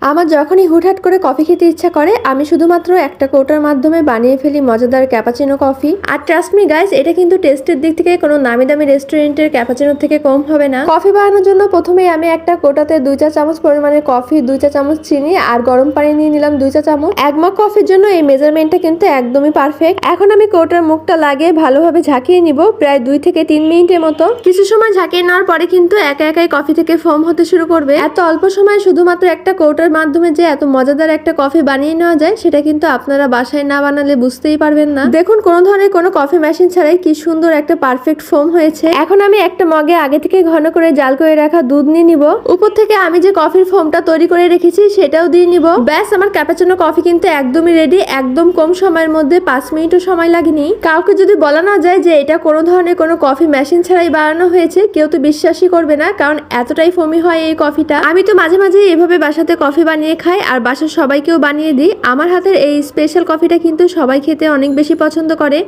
আমার যখনই হুটহাট করে কফি খেতে ইচ্ছা করে আমি শুধুমাত্র একটা কৌটার মাধ্যমে বানিয়ে ফেলি মজাদার ক্যাপাচিনো কফি। আর ট্রাস্ট মি গাইস, এটা কিন্তু টেস্টের দিক থেকে কোনো নামি দামি রেস্টুরেন্টের ক্যাপাচিনোর থেকে কম হবে না। কফি বানানোর জন্য প্রথমেই আমি একটা কৌটাতে 2 চা চামচ পরিমাণের কফি, 2 চা চামচ চিনি আর গরম পানি নিয়ে নিলাম 2 চা চামচ। এক মগ কফির জন্য এই মেজারমেন্টটা কিন্তু একদমই পারফেক্ট। এখন আমি কৌটার মুখটা লাগিয়ে ভালোভাবে ঝাঁকিয়ে নিব প্রায় 2 থেকে 3 মিনিটের মতো। কিছু সময় ঝাঁকিয়ে নেওয়ার পরে কিন্তু একা একাই কফি থেকে ফোম হতে শুরু করবে। এত অল্প সময়ে শুধুমাত্র একটা কৌটার মাধ্যমে যে এত মজাদার একটা কফি বানিয়ে নেওয়া যায় সেটা কিন্তু আপনারা বাসায় না বানালে বুঝতেই পারবেন না। দেখুন, কোনো ধরনের কোনো কফি মেশিন ছাড়াই কি সুন্দর একটা পারফেক্ট ফোম হয়েছে। এখন আমি একটা মগে আগে থেকে ঘন করে জাল করে রাখা দুধ নিয়ে নিব। উপর থেকে আমি যে কফির ফোমটা তৈরি করে রেখেছি সেটাও দিয়ে নিব। ব্যাস, আমার ক্যাপাচিনো কফি কিন্তু একদমই রেডি। একদম কম সময়ের মধ্যে 5 মিনিটও সময় লাগেনি। কাউকে যদি বলা না যায় যে এটা কোনো ধরনের কোনো কফি মেশিন ছাড়াই বানানো হয়েছে, কেউ তো বিশ্বাসই করবে না, কারণ এতটাই ফোমি হয় এই কফিটা। আমি তো মাঝে মাঝে এভাবে বাসাতে কফি বানিয়ে খাই আর বাসার সবাইকেও বানিয়ে দিই। আমার হাতের এই স্পেশাল কফিটা কিন্তু সবাই খেতে অনেক বেশি পছন্দ করে।